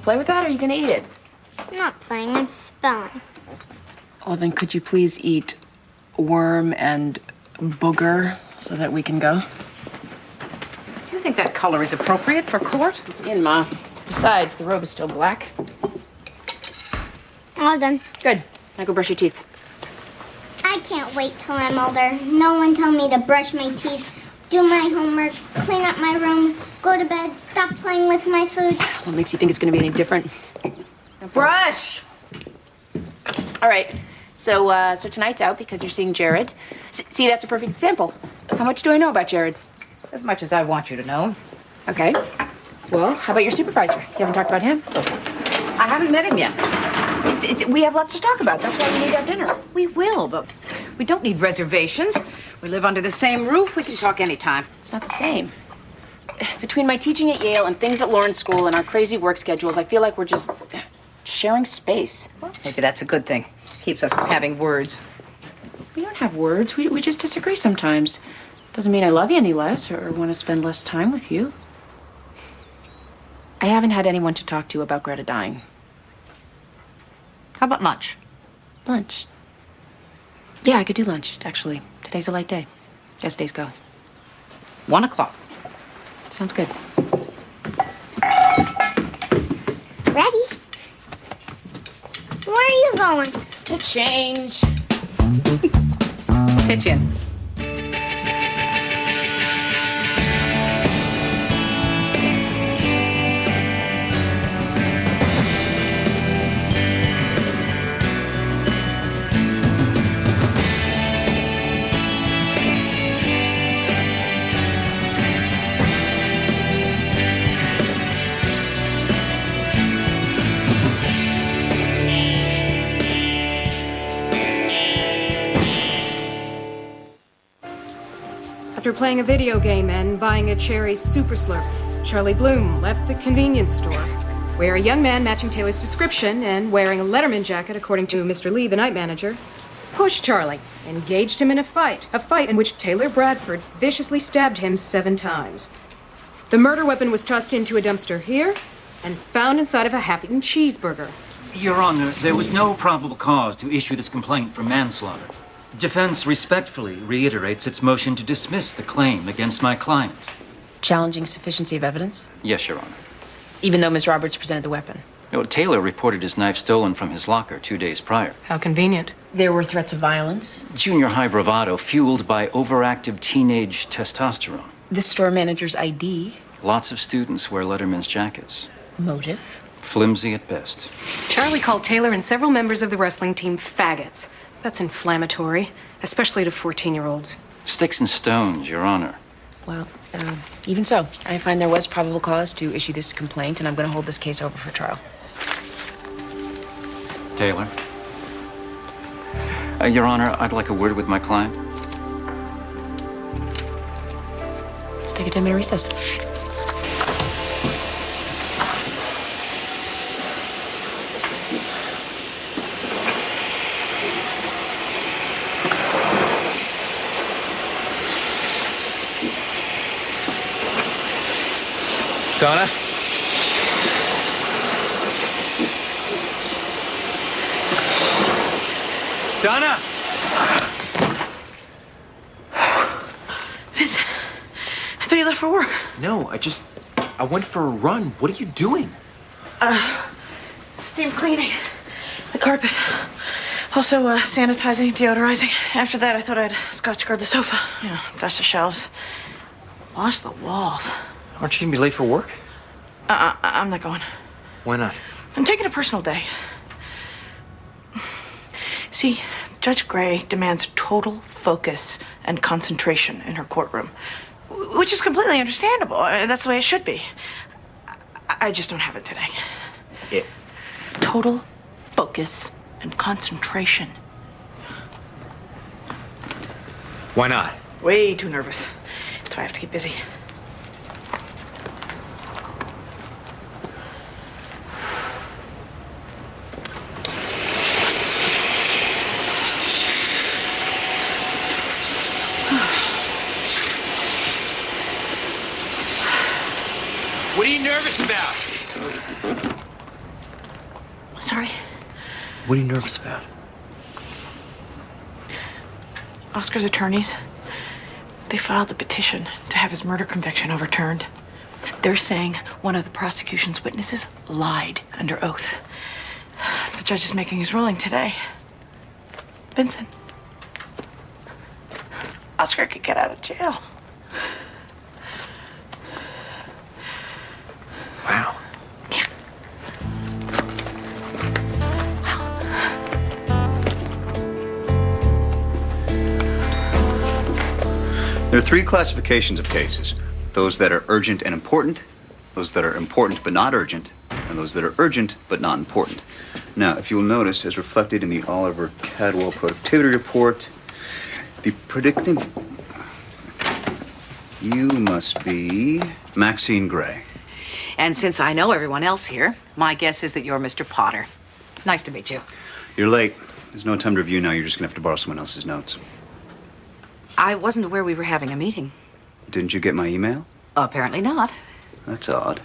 play with that, or are you gonna eat it? I'm not playing, I'm spelling. Well, then could you please eat worm and booger so that we can go? You think that color is appropriate for court? It's in, Ma. Besides, the robe is still black. All done. Good. Now go brush your teeth. I can't wait till I'm older. No one told me to brush my teeth, do my homework, clean up my room, go to bed, stop playing with my food. What makes you think it's gonna be any different? Now brush! All right. So tonight's out because you're seeing Jared. See, that's a perfect example. How much do I know about Jared? As much as I want you to know. Okay. Well, how about your supervisor? You haven't talked about him? I haven't met him yet. We have lots to talk about. That's why we need to have dinner. We will, but we don't need reservations. We live under the same roof. We can talk anytime. It's not the same. Between my teaching at Yale and things at Lawrence School and our crazy work schedules, I feel like we're just sharing space. Well, maybe that's a good thing. Keeps us from having words. We don't have words. We just disagree sometimes. Doesn't mean I love you any less or want to spend less time with you. I haven't had anyone to talk to about Greta dying. How about lunch? Lunch? Yeah, I could do lunch, actually. Today's a light day. As days go. 1 o'clock. Sounds good. Ready? Where are you going? To change. Kitchen. After playing a video game and buying a cherry super slurp, Charlie Bloom left the convenience store, where a young man matching Taylor's description and wearing a Letterman jacket, according to Mr. Lee, the night manager, pushed Charlie, engaged him in a fight in which Taylor Bradford viciously stabbed him 7 times. The murder weapon was tossed into a dumpster here and found inside of a half-eaten cheeseburger. Your Honor, there was no probable cause to issue this complaint for manslaughter. Defense respectfully reiterates its motion to dismiss the claim against my client. Challenging sufficiency of evidence? Yes, Your Honor. Even though Ms. Roberts presented the weapon? No, Taylor reported his knife stolen from his locker 2 days prior. How convenient. There were threats of violence. Junior high bravado fueled by overactive teenage testosterone. The store manager's ID. Lots of students wear Letterman's jackets. Motive. Flimsy at best. Charlie called Taylor and several members of the wrestling team faggots. That's inflammatory, especially to 14-year-olds. Sticks and stones, Your Honor. Well, even so, I find there was probable cause to issue this complaint, and I'm going to hold this case over for trial. Taylor? Your Honor, I'd like a word with my client. Let's take a 10-minute recess. Donna? Donna! Vincent, I thought you left for work. No, I went for a run. What are you doing? Steam cleaning the carpet. Also, sanitizing, deodorizing. After that, I thought I'd scotch guard the sofa. You know, dust the shelves. Wash the walls. Aren't you gonna be late for work? I'm not going. Why not? I'm taking a personal day. See, Judge Gray demands total focus and concentration in her courtroom, which is completely understandable. That's the way it should be. I just don't have it today. Yeah. Total focus and concentration. Why not? Way too nervous. That's why I have to keep busy. What are you nervous about? Sorry. What are you nervous about? Oscar's attorneys, they filed a petition to have his murder conviction overturned. They're saying one of the prosecution's witnesses lied under oath. The judge is making his ruling today. Vincent. Oscar could get out of jail. Wow. Yeah. There are three classifications of cases. Those that are urgent and important, those that are important but not urgent, and those that are urgent but not important. Now, if you'll notice, as reflected in the Oliver Cadwell Productivity Report, the predicting... You must be Maxine Gray. And since I know everyone else here, my guess is that you're Mr. Potter. Nice to meet you. You're late. There's no time to review now. You're just gonna have to borrow someone else's notes. I wasn't aware we were having a meeting. Didn't you get my email? Apparently not. That's odd.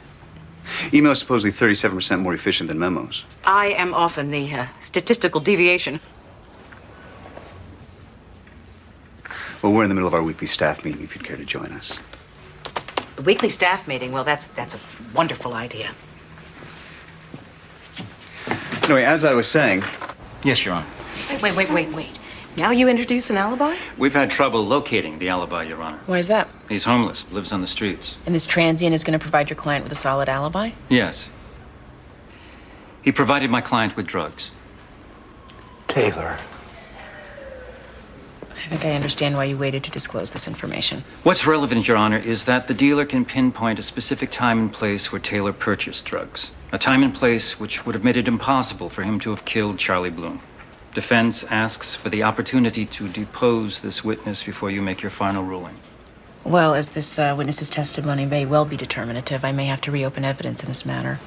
Email is supposedly 37% more efficient than memos. I am often the statistical deviation. Well, we're in the middle of our weekly staff meeting, if you'd care to join us. The weekly staff meeting, well, that's a wonderful idea. Anyway, as I was saying, Yes, Your Honor. Wait. Now you introduce an alibi? We've had trouble locating the alibi, Your Honor. Why is that? He's homeless, lives on the streets. And this transient is going to provide your client with a solid alibi? Yes. He provided my client with drugs. Taylor. I think I understand why you waited to disclose this information. What's relevant, Your Honor, is that the dealer can pinpoint a specific time and place where Taylor purchased drugs. A time and place which would have made it impossible for him to have killed Charlie Bloom. Defense asks for the opportunity to depose this witness before you make your final ruling. Well, as this witness's testimony may well be determinative, I may have to reopen evidence in this matter.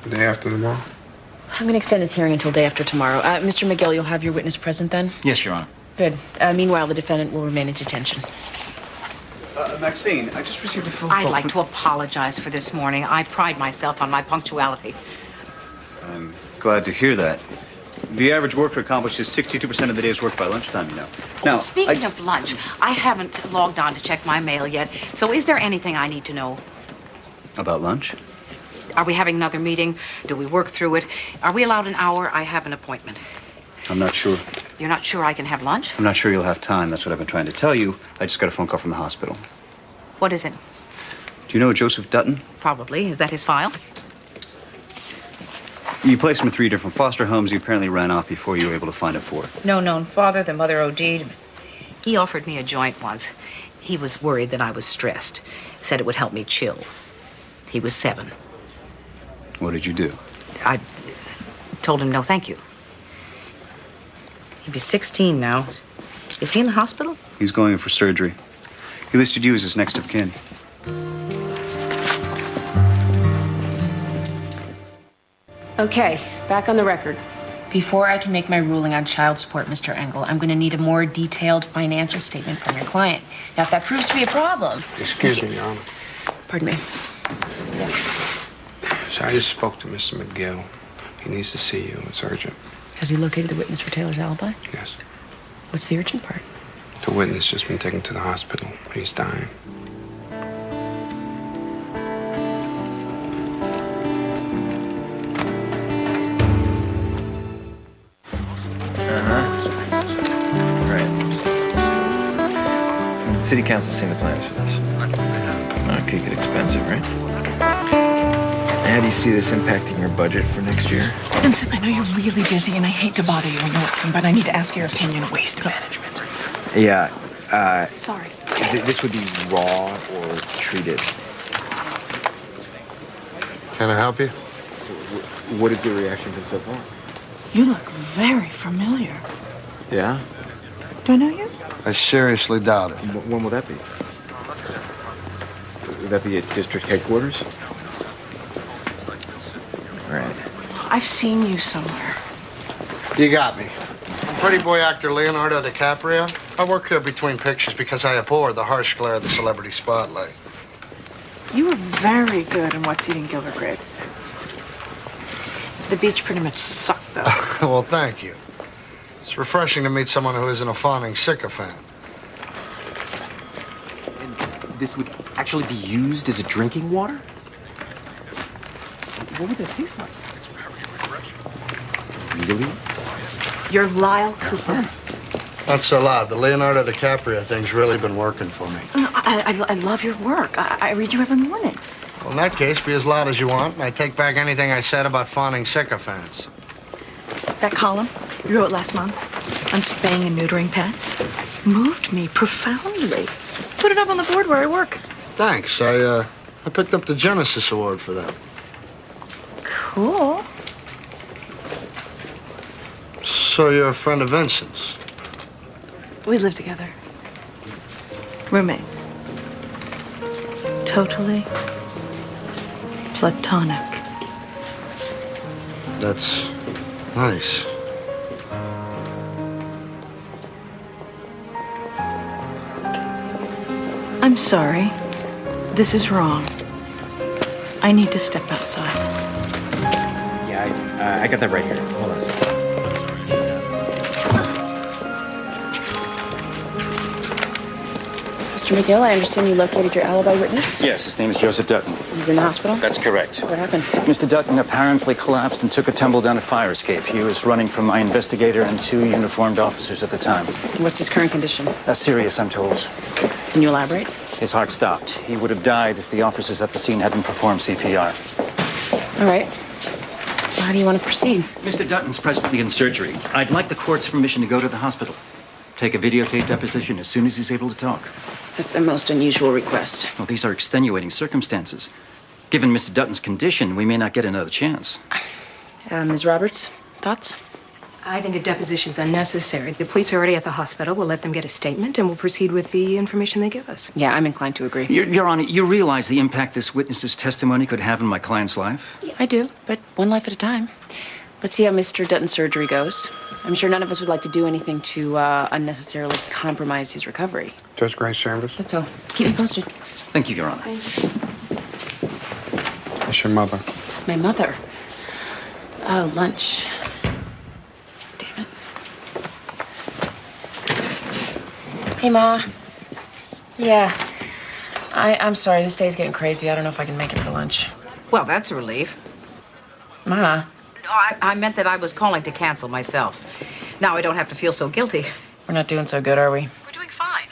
The day after tomorrow? I'm going to extend this hearing until day after tomorrow. Mr. McGill, you'll have your witness present then? Yes, Your Honor. Good. Meanwhile, the defendant will remain in detention. Maxine, I just received a phone call. I'd like to apologize for this morning. I pride myself on my punctuality. I'm glad to hear that. The average worker accomplishes 62% of the day's work by lunchtime, you know. Now, Speaking of lunch, I haven't logged on to check my mail yet. So is there anything I need to know? About lunch? Are we having another meeting? Do we work through it? Are we allowed an hour? I have an appointment. I'm not sure. You're not sure I can have lunch? I'm not sure you'll have time. That's what I've been trying to tell you. I just got a phone call from the hospital. What is it? Do you know Joseph Dutton? Probably. Is that his file? You placed him in 3 different foster homes. He apparently ran off before you were able to find a 4th. No known father. The mother OD'd. He offered me a joint once. He was worried that I was stressed. Said it would help me chill. He was 7. What did you do? I told him no thank you. He'd be 16 now. Is he in the hospital? He's going in for surgery. He listed you as his next of kin. Okay, back on the record. Before I can make my ruling on child support, Mr. Engel, I'm going to need a more detailed financial statement from your client. Now, if that proves to be a problem... Excuse me, Your Honor. Pardon me. Yes. So I just spoke to Mr. McGill. He needs to see you. It's urgent. Has he located the witness for Taylor's alibi? Yes. What's the urgent part? The witness just been taken to the hospital. He's dying. Right. The city council's seen the plans for this. That could get expensive, right? How do you see this impacting your budget for next year? Vincent, I know you're really busy and I hate to bother you when you're working, but I need to ask your opinion on waste management. Yeah, Sorry. this would be raw or treated. Can I help you? What has the reaction been so far? You look very familiar. Yeah? Do I know you? I seriously doubt it. When will that be? Would that be at district headquarters? Right. I've seen you somewhere. You got me. I'm pretty boy actor Leonardo DiCaprio. I work here between pictures because I abhor the harsh glare of the celebrity spotlight. You were very good in What's Eating Gilbert Grape. The beach pretty much sucked, though. Well, thank you. It's refreshing to meet someone who isn't a fawning sycophant. This would actually be used as a drinking water? What would that taste like? Really? You're Lyle Cooper. Not so loud. The Leonardo DiCaprio thing's really been working for me. I love your work. I read you every morning. Well, in that case, be as loud as you want, and I take back anything I said about fawning sycophants. That column you wrote last month on spaying and neutering pets moved me profoundly. Put it up on the board where I work. Thanks. I picked up the Genesis Award for that. Cool. So you're a friend of Vincent's? We live together. Roommates. Totally platonic. That's nice. I'm sorry. This is wrong. I need to step outside. Yeah, I got that right here. Hold on a second. Mr. McGill, I understand you located your alibi witness. Yes, his name is Joseph Dutton. He's in the hospital? That's correct. What happened? Mr. Dutton apparently collapsed and took a tumble down a fire escape. He was running from my investigator and 2 uniformed officers at the time. What's his current condition? Serious, I'm told. Can you elaborate? His heart stopped. He would have died if the officers at the scene hadn't performed CPR. All right. How do you want to proceed? Mr. Dutton's presently in surgery. I'd like the court's permission to go to the hospital. Take a videotape deposition as soon as he's able to talk. That's a most unusual request. Well, these are extenuating circumstances. Given Mr. Dutton's condition, we may not get another chance. Ms. Roberts, thoughts? I think a deposition's unnecessary. The police are already at the hospital. We'll let them get a statement, and we'll proceed with the information they give us. Yeah, I'm inclined to agree. Your Honor, you realize the impact this witness's testimony could have on my client's life? Yeah, I do, but one life at a time. Let's see how Mr. Dutton's surgery goes. I'm sure none of us would like to do anything to unnecessarily compromise his recovery. Judge Grace Chambers? That's all. Keep me posted. Thank you, Your Honor. That's your mother. My mother. Oh, lunch. Damn it. Hey, Ma. Yeah. I'm sorry. This day's getting crazy. I don't know if I can make it for lunch. Well, that's a relief. Ma. No, I meant that I was calling to cancel myself. Now I don't have to feel so guilty. We're not doing so good, are we? We're doing fine.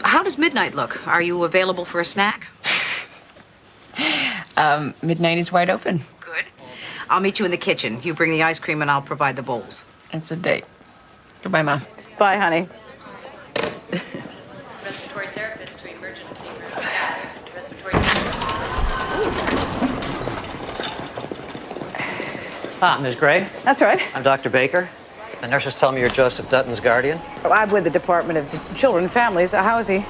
How does midnight look? Are you available for a snack? Midnight is wide open. Good. I'll meet you in the kitchen. You bring the ice cream and I'll provide the bowls. It's a date. Goodbye, Ma. Bye, honey. Respiratory therapist to emergency room staff. Respiratory Ms. Gray. That's right. I'm Dr. Baker. The nurses tell me you're Joseph Dutton's guardian. I'm with the Department of Children and Families. How is he?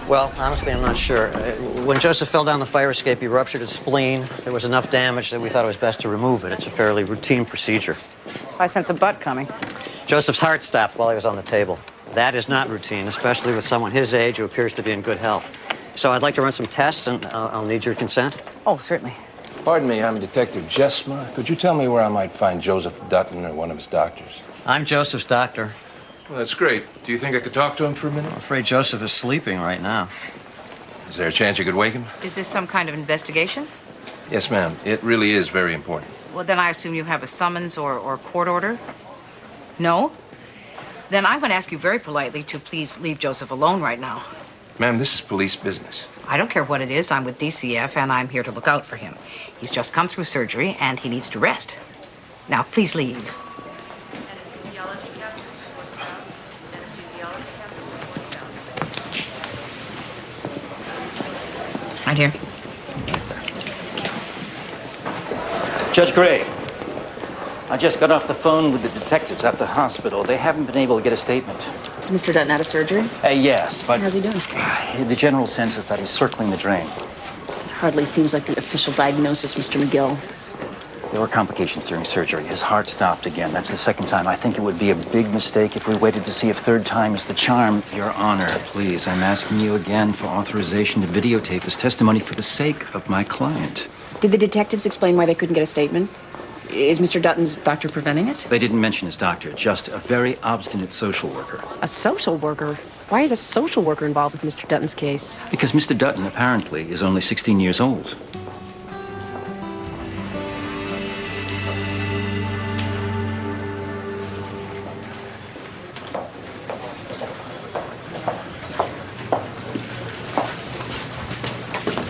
Well, honestly, I'm not sure. When Joseph fell down the fire escape, he ruptured his spleen. There was enough damage that we thought it was best to remove it. It's a fairly routine procedure. I sense a butt coming. Joseph's heart stopped while he was on the table. That is not routine, especially with someone his age who appears to be in good health. So I'd like to run some tests, and I'll need your consent. Oh, certainly. Pardon me, I'm Detective Jesmer. Could you tell me where I might find Joseph Dutton or one of his doctors? I'm Joseph's doctor. Well, that's great. Do you think I could talk to him for a minute? I'm afraid Joseph is sleeping right now. Is there a chance you could wake him? Is this some kind of investigation? Yes, ma'am. It really is very important. Well, then I assume you have a summons or court order? No? Then I'm going to ask you very politely to please leave Joseph alone right now. Ma'am, this is police business. I don't care what it is. I'm with DCF, and I'm here to look out for him. He's just come through surgery, and he needs to rest. Now, please leave. Right here. Judge Gray, I just got off the phone with the detectives at the hospital. They haven't been able to get a statement. Is Mr. Dutton out of surgery? Yes, but... How's he doing? The general sense is that he's circling the drain. It hardly seems like the official diagnosis, Mr. McGill. There were complications during surgery. His heart stopped again. That's the second time. I think it would be a big mistake if we waited to see if third time is the charm. Your Honor, please, I'm asking you again for authorization to videotape his testimony for the sake of my client. Did the detectives explain why they couldn't get a statement? Is Mr. Dutton's doctor preventing it? They didn't mention his doctor, just a very obstinate social worker. A social worker? Why is a social worker involved with Mr. Dutton's case? Because Mr. Dutton, apparently, is only 16 years old.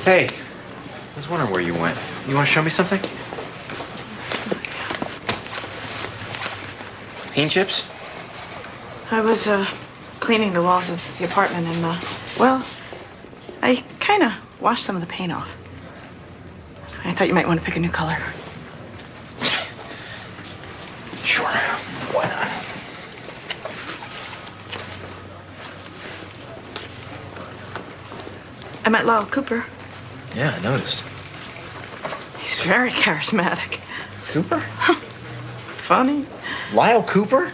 Hey, I was wondering where you went. You want to show me something? Paint chips? I was cleaning the walls of the apartment and, well, I kind of washed some of the paint off. I thought you might want to pick a new color. Sure. Why not? I met Lyle Cooper. Yeah, I noticed. He's very charismatic. Cooper? Funny. Lyle Cooper?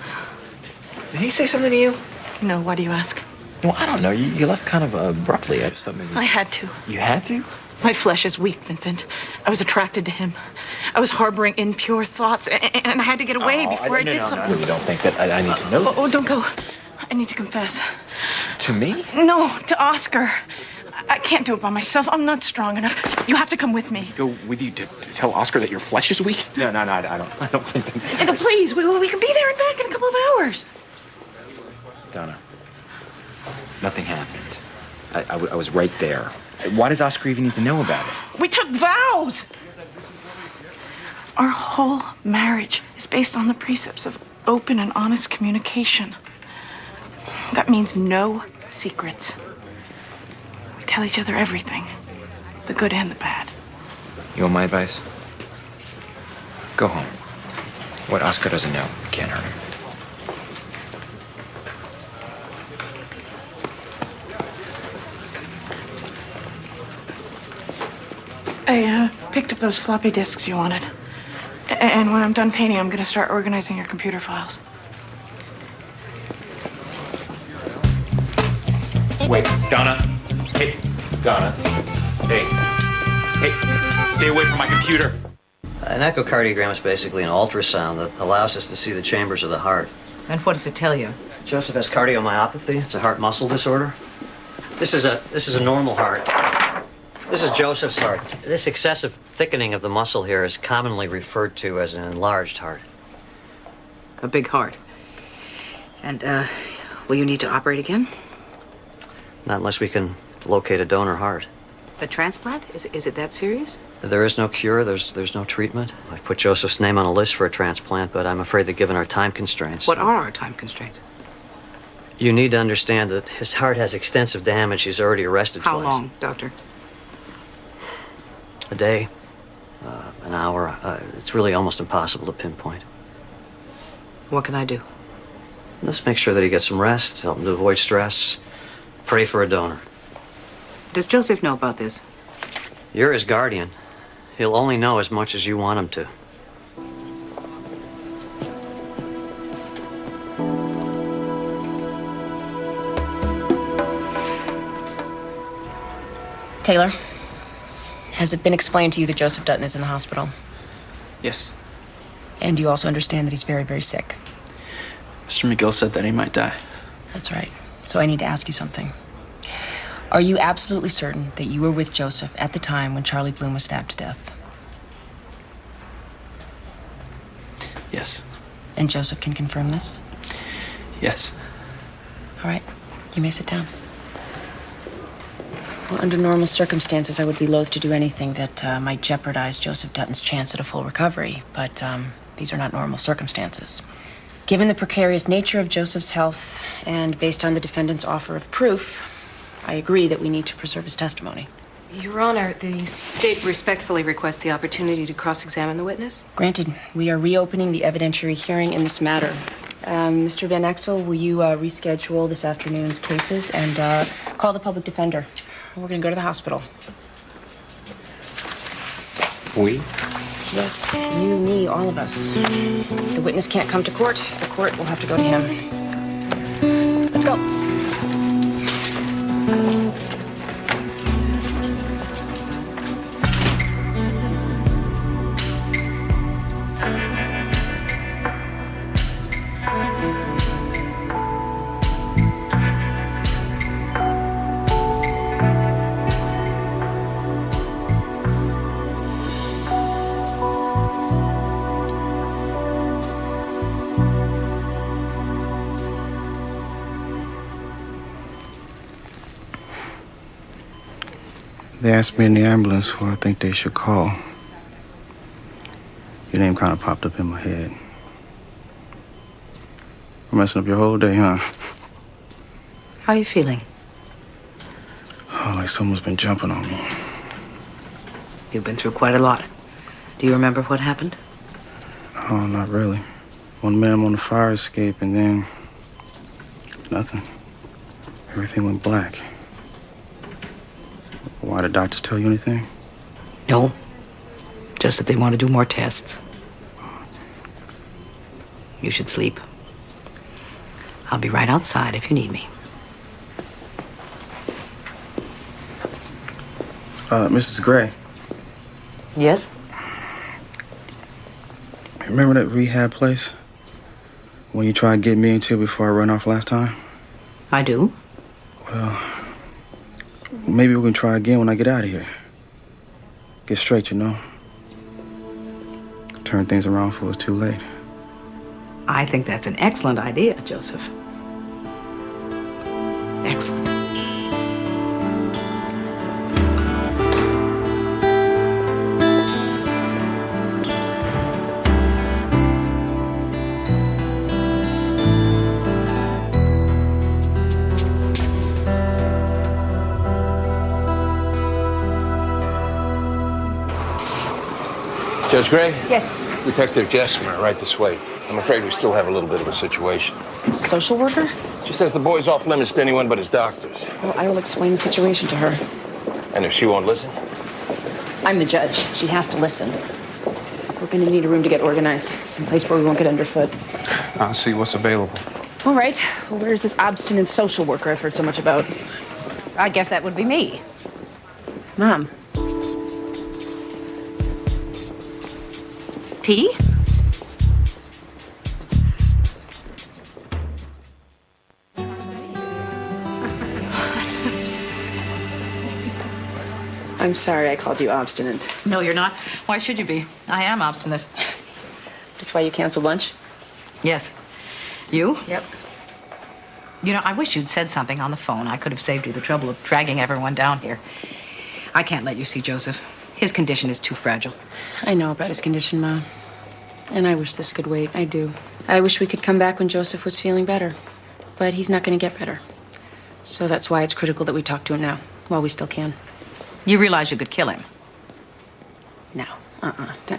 Did he say something to you? No, why do you ask? Well, I don't know. You left kind of abruptly. I just thought maybe... I had to. You had to? My flesh is weak, Vincent. I was attracted to him. I was harboring impure thoughts, and I had to get away before I did something. I really don't think that I need to know Oh, this. don't go. I need to confess. To me? No, to Oscar. I can't do it by myself. I'm not strong enough. You have to come with me. Go with you to tell Oscar that your flesh is weak? No, I don't think that... And please, we can be there and back in a couple of hours. Donna, nothing happened. I was right there. Why does Oscar even need to know about it? We took vows. Our whole marriage is based on the precepts of open and honest communication. That means no secrets. We tell each other everything, the good and the bad. You want my advice? Go home. What Oscar doesn't know can't hurt him. I picked up those floppy disks you wanted. And when I'm done painting, I'm going to start organizing your computer files. Wait, Donna. Hey, Donna. Hey. Hey, stay away from my computer. An echocardiogram is basically an ultrasound that allows us to see the chambers of the heart. And what does it tell you? Joseph has cardiomyopathy. It's a heart muscle disorder. This is a normal heart. This is Joseph's heart. This excessive thickening of the muscle here is commonly referred to as an enlarged heart. A big heart. And, will you need to operate again? Not unless we can locate a donor heart. A transplant? Is it that serious? There is no cure. There's no treatment. I've put Joseph's name on a list for a transplant, but I'm afraid that given our time constraints... What are our time constraints? You need to understand that his heart has extensive damage. He's already arrested How twice. long, doctor? A day, an hour. It's really almost impossible to pinpoint. What can I do? Let's make sure that he gets some rest, help him to avoid stress, pray for a donor. Does Joseph know about this? You're his guardian. He'll only know as much as you want him to. Taylor, has it been explained to you that Joseph Dutton is in the hospital? Yes. And you also understand that he's very, very sick? Mr. McGill said that he might die. That's right. So I need to ask you something. Are you absolutely certain that you were with Joseph at the time when Charlie Bloom was stabbed to death? Yes. And Joseph can confirm this? Yes. All right. You may sit down. Well, under normal circumstances, I would be loath to do anything that might jeopardize Joseph Dutton's chance at a full recovery, but these are not normal circumstances. Given the precarious nature of Joseph's health and based on the defendant's offer of proof, I agree that we need to preserve his testimony. Your Honor, the state respectfully requests the opportunity to cross-examine the witness. Granted, we are reopening the evidentiary hearing in this matter. Mr. Van Exel, will you reschedule this afternoon's cases and call the public defender? We're going to go to the hospital. We? Yes, you, me, all of us. If the witness can't come to court, the court will have to go to him. Let's go. They asked me in the ambulance who I think they should call. Your name kind of popped up in my head. We're messing up your whole day, huh? How are you feeling? Oh, like someone's been jumping on me. You've been through quite a lot. Do you remember what happened? Oh, not really. One minute I'm on the fire escape, and then nothing. Everything went black. Why did doctors tell you anything? No. Just that they want to do more tests. You should sleep. I'll be right outside if you need me. Mrs. Gray. Yes? Remember that rehab place? When you tried to get me into before I ran off last time? I do. Well, maybe we can try again when I get out of here. Get straight, you know. Turn things around before it's too late. I think that's an excellent idea, Joseph. Excellent. Judge Gray? Yes. Detective Jessmer, right this way. I'm afraid we still have a little bit of a situation. Social worker? She says the boy's off limits to anyone but his doctors. Well, I will explain the situation to her. And if she won't listen? I'm the judge. She has to listen. We're going to need a room to get organized. Someplace where we won't get underfoot. I'll see what's available. All right. Well, where's this obstinate social worker I've heard so much about? I guess that would be me. Mom. Tea? I'm sorry I called you obstinate. No, you're not. Why should you be? I am obstinate. Is this why you canceled lunch? Yes. You? Yep. You know, I wish you'd said something on the phone. I could have saved you the trouble of dragging everyone down here. I can't let you see Joseph. His condition is too fragile. I know about his condition, Ma. And I wish this could wait. I do. I wish we could come back when Joseph was feeling better. But he's not going to get better. So that's why it's critical that we talk to him now, while we still can. You realize you could kill him. No.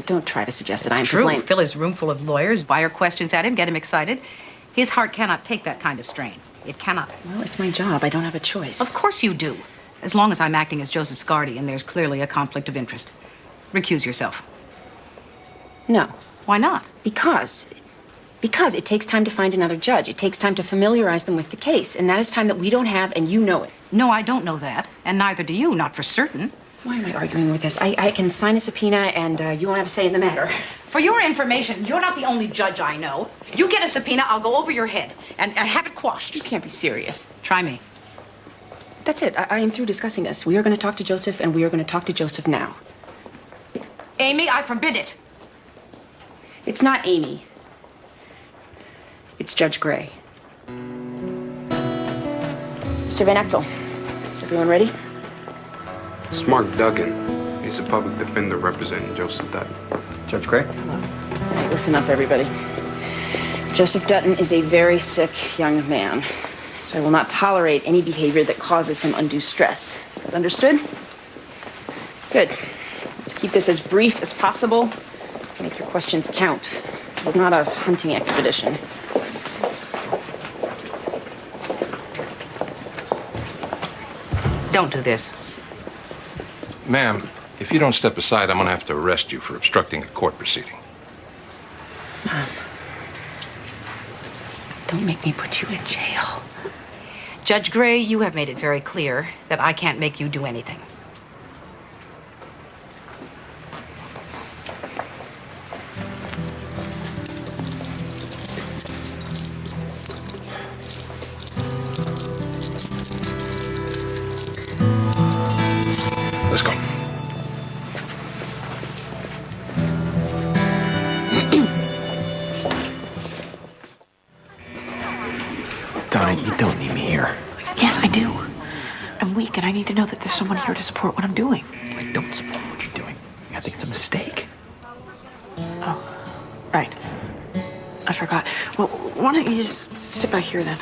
Don't try to suggest that I'm It's to true. blame. Fill his room full of lawyers, fire questions at him, get him excited. His heart cannot take that kind of strain. It cannot. Well, it's my job. I don't have a choice. Of course you do. As long as I'm acting as Joseph's guardian, there's clearly a conflict of interest. Recuse yourself. No. Why not? Because it takes time to find another judge. It takes time to familiarize them with the case. And that is time that we don't have, and you know it. No, I don't know that. And neither do you, not for certain. Why am I arguing with this? I can sign a subpoena, and you won't have a say in the matter. For your information, you're not the only judge I know. You get a subpoena, I'll go over your head and have it quashed. You can't be serious. Try me. That's it. I am through discussing this. We are going to talk to Joseph, and we are going to talk to Joseph now. Amy, I forbid it. It's not Amy. It's Judge Gray. Mr. Van Exel, is everyone ready? It's Mark Duggan. He's a public defender representing Joseph Dutton. Judge Gray? Hello. All right, listen up, everybody. Joseph Dutton is a very sick young man, so I will not tolerate any behavior that causes him undue stress. Is that understood? Good. Let's keep this as brief as possible. Make your questions count. This is not a hunting expedition. Don't do this. Ma'am, if you don't step aside, I'm going to have to arrest you for obstructing a court proceeding. Mom, don't make me put you in jail. Judge Gray, you have made it very clear that I can't make you do anything. Let's go. Donna, you don't need me here. Yes, I do. I'm week, and I need to know that there's someone here to support what I'm doing. I don't support what you're doing. I think it's a mistake. Oh, right. I forgot. Well, why don't you just sit back here then?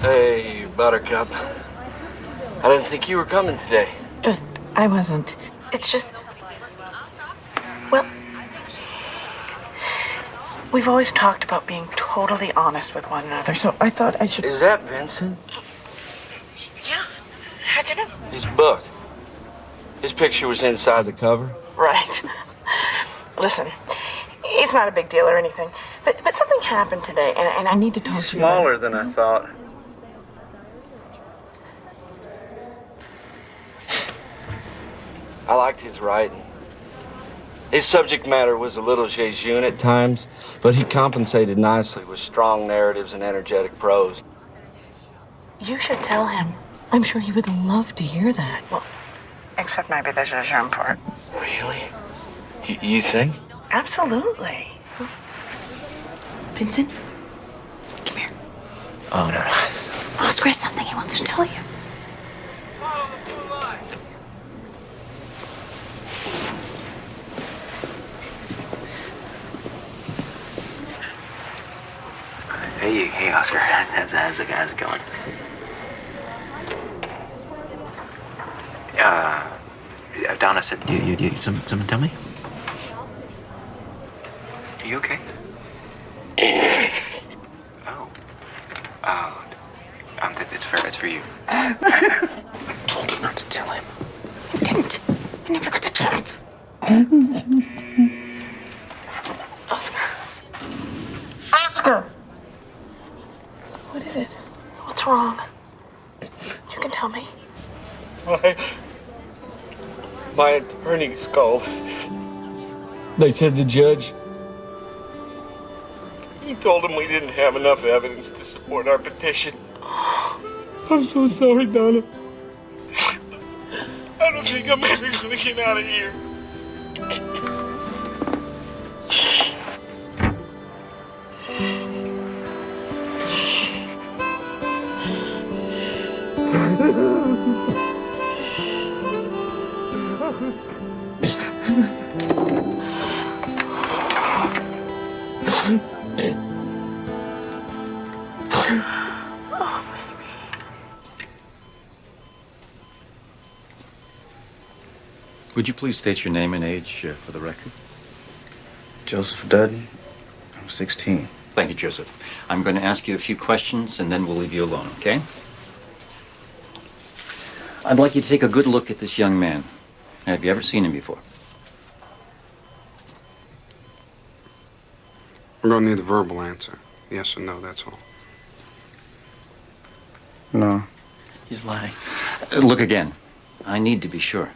Hey, Buttercup. I didn't think you were coming today. I wasn't. It's just... Well... We've always talked about being totally honest with one another, so I thought I should... Is that Vincent? Yeah. How'd you know? He's Buck. His picture was inside the cover. Right. Listen, it's not a big deal or anything, but something happened today, and I need to talk to you about Smaller than I thought. I liked his writing. His subject matter was a little jejune at times, but he compensated nicely with strong narratives and energetic prose. You should tell him. I'm sure he would love to hear that. Well, except maybe the jejune part. Really? You think? Absolutely. Vincent, come here. Oh, no. Oscar has something he wants to tell you. Hey, Oscar. How's it going? Donna said you someone tell me? Are you okay? It's for you. I told you not to tell him. I didn't. I never got the chance. Oscar! What is it? What's wrong? You can tell me. My attorney's called. They said the judge... He told him we didn't have enough evidence to support our petition. I'm so sorry, Donna. I don't think I'm ever gonna get out of here. Would you please state your name and age for the record? Joseph Dutton. I'm 16. Thank you, Joseph. I'm going to ask you a few questions, and then we'll leave you alone, okay? I'd like you to take a good look at this young man. Have you ever seen him before? We're going to need a verbal answer. Yes or no, that's all. No. He's lying. Look again. I need to be sure.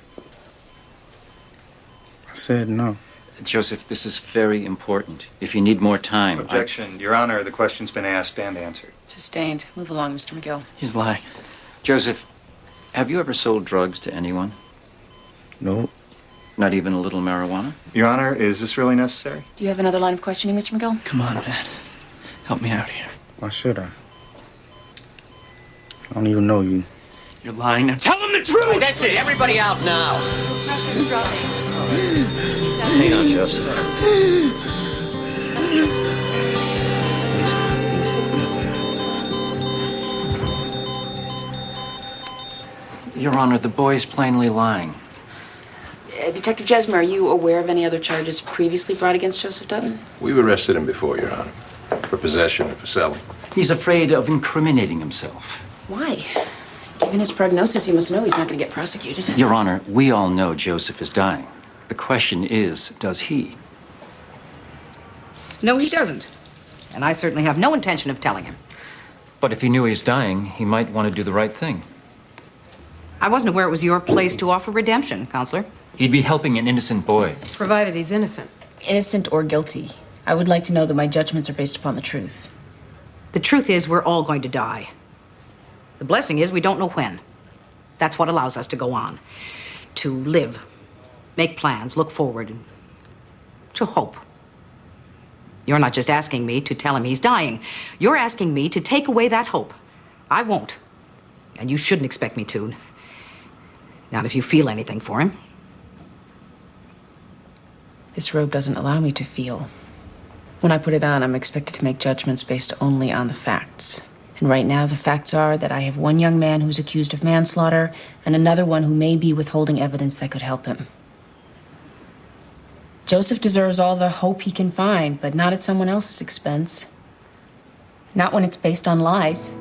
I said no. Joseph, this is very important. If you need more time... Objection. Your Honor, the question's been asked and answered. Sustained. Move along, Mr. McGill. He's lying. Joseph, have you ever sold drugs to anyone? Nope. Not even a little marijuana? Your Honor, is this really necessary? Do you have another line of questioning, Mr. McGill? Come on, man. Help me out here. Why should I? I don't even know you. You're lying now. Tell him the truth! That's it. Everybody out now. Pressure's dropping. Hang on, Joseph. Your Honor, the boy's plainly lying. Detective Jesmer, are you aware of any other charges previously brought against Joseph Dutton? We've arrested him before, Your Honor, for possession and for selling. He's afraid of incriminating himself. Why? Given his prognosis, he must know he's not going to get prosecuted. Your Honor, we all know Joseph is dying. The question is, does he? No, he doesn't. And I certainly have no intention of telling him. But if he knew he was dying, he might want to do the right thing. I wasn't aware it was your place to offer redemption, Counselor. He'd be helping an innocent boy. Provided he's innocent. Innocent or guilty. I would like to know that my judgments are based upon the truth. The truth is, we're all going to die. The blessing is we don't know when. That's what allows us to go on, to live, make plans, look forward, and to hope. You're not just asking me to tell him he's dying. You're asking me to take away that hope. I won't. And you shouldn't expect me to. Not if you feel anything for him. This robe doesn't allow me to feel. When I put it on, I'm expected to make judgments based only on the facts. And right now, the facts are that I have one young man who's accused of manslaughter and another one who may be withholding evidence that could help him. Joseph deserves all the hope he can find, but not at someone else's expense. Not when it's based on lies.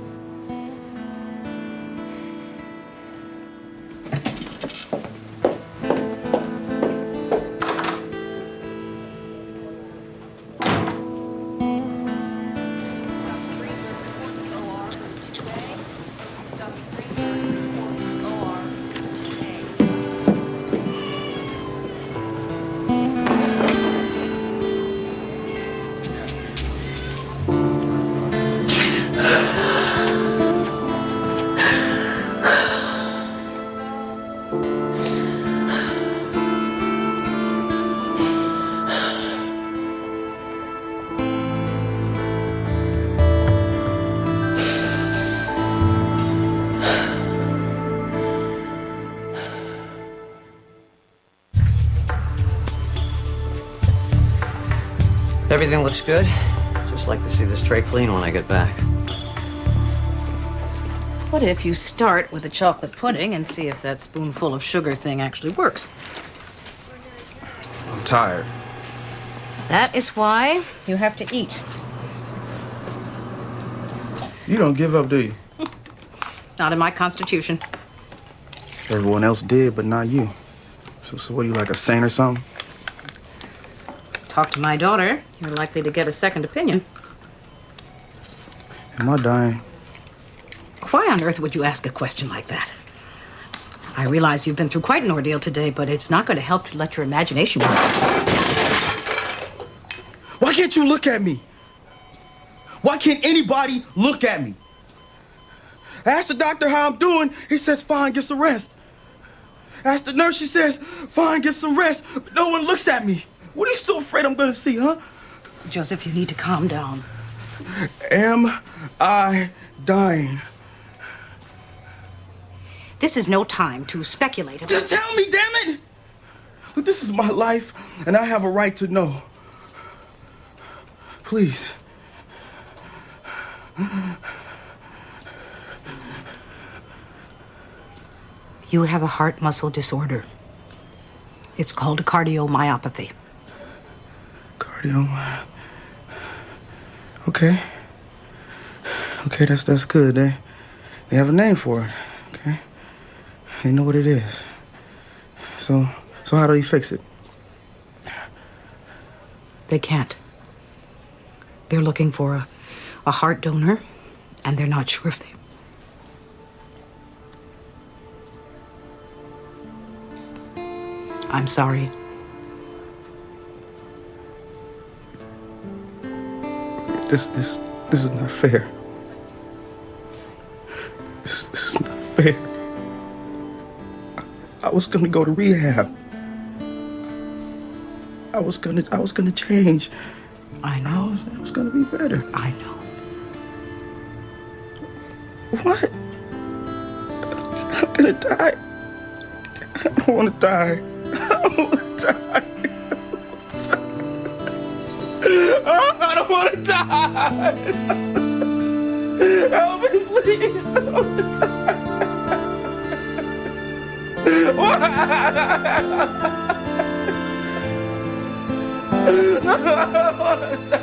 Everything looks good. Just like to see this tray clean when I get back. What if you start with the chocolate pudding and see if that spoonful of sugar thing actually works? I'm tired. That is why you have to eat. You don't give up, do you? Not in my constitution. Everyone else did, but not you. So what are you, like a saint or something? Talk to my daughter, you're likely to get a second opinion. Am I dying? Why on earth would you ask a question like that? I realize you've been through quite an ordeal today, but it's not going to help to let your imagination work. Why can't you look at me? Why can't anybody look at me? I asked the doctor how I'm doing. He says, fine, get some rest. I asked the nurse, she says, fine, get some rest. But no one looks at me. What are you so afraid I'm going to see, huh? Joseph, you need to calm down. Am I dying? This is no time to speculate about... Just tell me, damn it! Look, this is my life, and I have a right to know. Please. You have a heart muscle disorder. It's called cardiomyopathy. Okay. Okay, that's good. They have a name for it. Okay. They know what it is. So how do they fix it? They can't. They're looking for a heart donor, and they're not sure if they... I'm sorry. This is not fair. This is not fair. I was gonna go to rehab. I was gonna change. I know. I was gonna be better. I know. What? I'm gonna die. I don't wanna die. I don't wanna die. I don't wanna die. Help me, please. I don't wanna die. Why? I don't wanna die.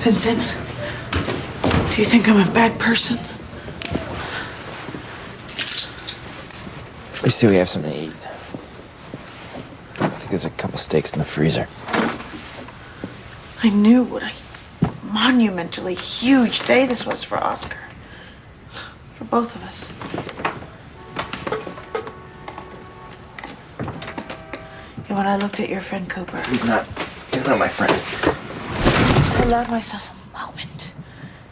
Vincent. Do you think I'm a bad person? We see we have something to eat. I think there's a couple steaks in the freezer. I knew what a monumentally huge day this was for Oscar. For both of us. And when I looked at your friend Cooper, He's not my friend. I allowed myself a moment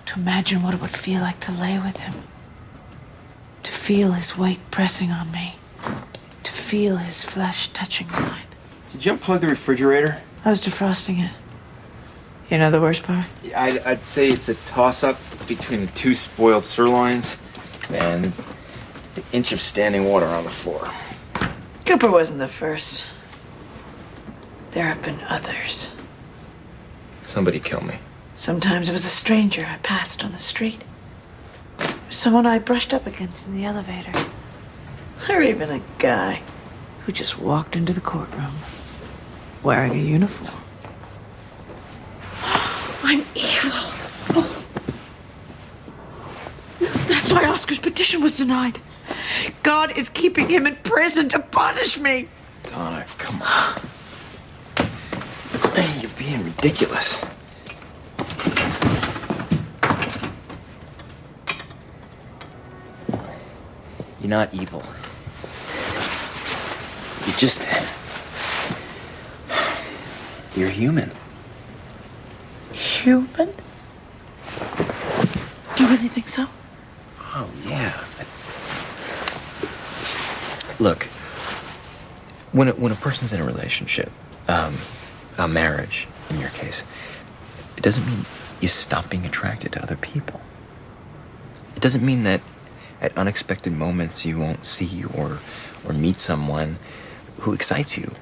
to imagine what it would feel like to lay with him. To feel his weight pressing on me. To feel his flesh touching mine. Did you unplug the refrigerator? I was defrosting it. You know the worst part? I'd say it's a toss-up between the 2 spoiled sirloins and the inch of standing water on the floor. Cooper wasn't the first. There have been others. Somebody kill me. Sometimes it was a stranger I passed on the street. Someone I brushed up against in the elevator. Or even a guy who just walked into the courtroom wearing a uniform. I'm evil. That's why Oscar's petition was denied. God is keeping him in prison to punish me. Donna, come on. You're being ridiculous. You're not evil. You're human. Human? Do you really think so? Oh, yeah. Look, when a person's in a relationship, a marriage, in your case, it doesn't mean you stop being attracted to other people. It doesn't mean that at unexpected moments you won't see or meet someone who excites you,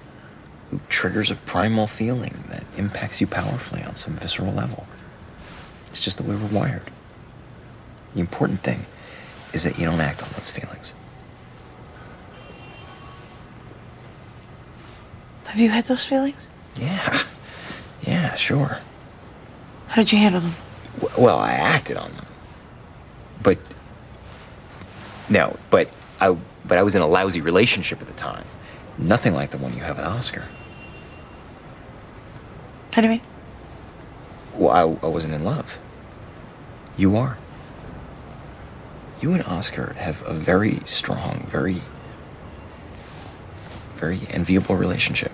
who triggers a primal feeling that impacts you powerfully on some visceral level. It's just the way we're wired. The important thing is that you don't act on those feelings. Have you had those feelings? Yeah, sure. How did you handle them? Well, I acted on them. But I was in a lousy relationship at the time. Nothing like the one you have with Oscar. How do you mean? Well, I wasn't in love. You are. You and Oscar have a very strong, very enviable relationship.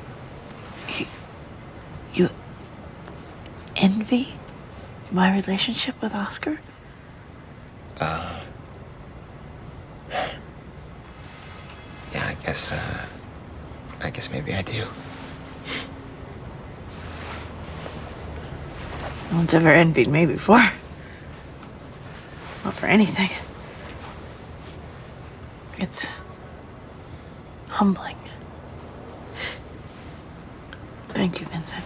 You envy my relationship with Oscar? Yeah, I guess maybe I do. No one's ever envied me before. Not for anything. It's humbling. Thank you, Vincent.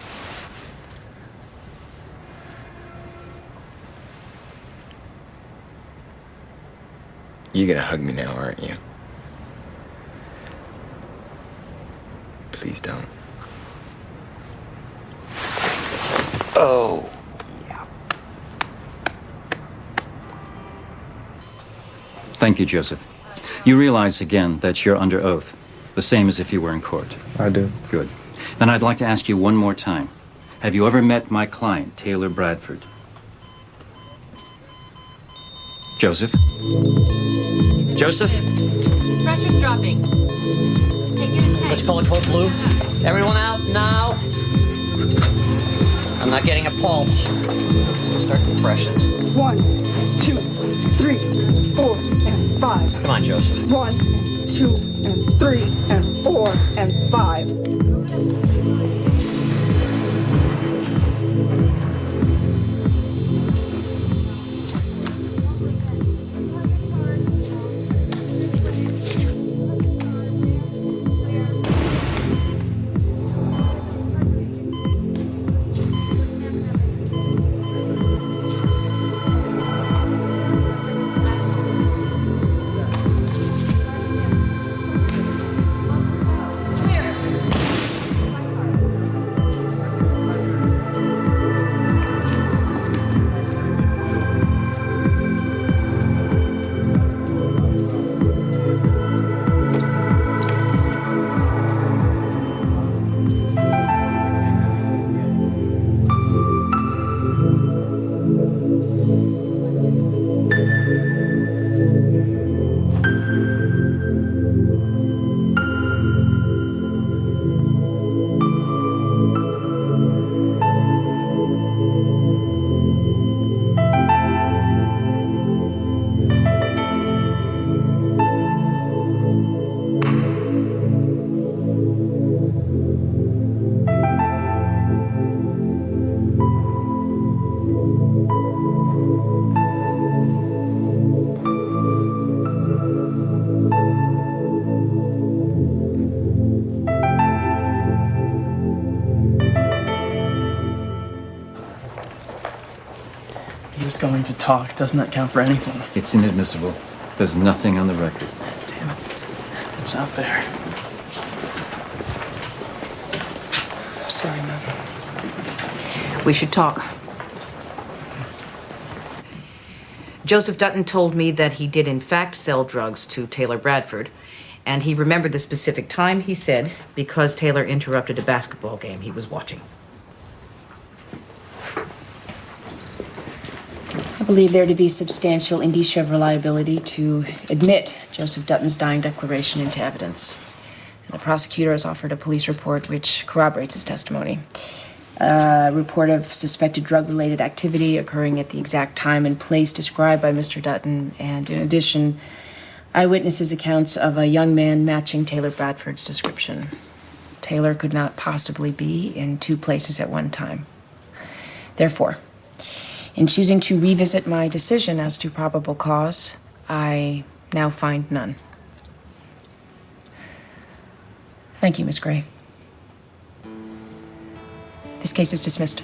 You're gonna hug me now, aren't you? Please don't. Oh. Thank you, Joseph. You realize again that you're under oath, the same as if you were in court. I do. Good. Then I'd like to ask you one more time. Have you ever met my client, Taylor Bradford? Joseph? Joseph? His pressure's dropping. Hey, get a tank. Let's call it code blue. Everyone out now. I'm not getting a pulse. Start compressions. 1, 2, 3, 4, and 5. Come on, Joseph. 1, 2, and 3, and 4, and 5. He was going to talk. Doesn't that count for anything? It's inadmissible. There's nothing on the record. Damn it. It's not fair. I'm sorry, man. We should talk. Joseph Dutton told me that he did in fact sell drugs to Taylor Bradford, and he remembered the specific time, he said, because Taylor interrupted a basketball game he was watching. I believe there to be substantial indicia of reliability to admit Joseph Dutton's dying declaration into evidence. And the prosecutor has offered a police report which corroborates his testimony. A report of suspected drug-related activity occurring at the exact time and place described by Mr. Dutton, and in addition, eyewitnesses' accounts of a young man matching Taylor Bradford's description. Taylor could not possibly be in two places at one time. Therefore, in choosing to revisit my decision as to probable cause, I now find none. Thank you, Miss Gray. This case is dismissed.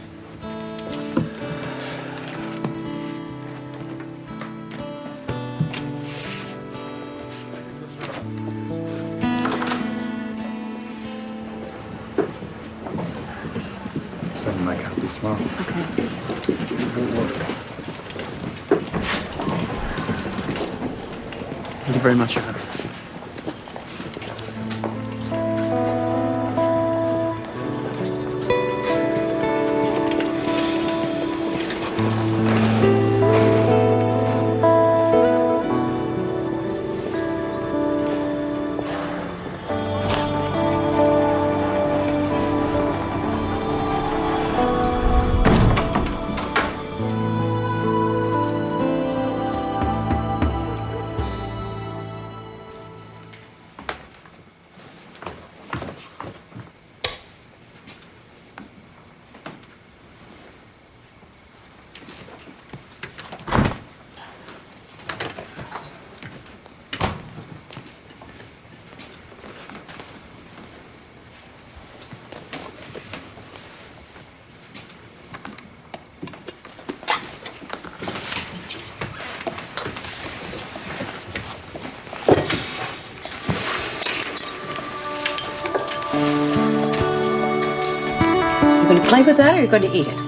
Send my copy tomorrow. Okay. Thank you very much, Your Honor. You're going to play with that or you're going to eat it?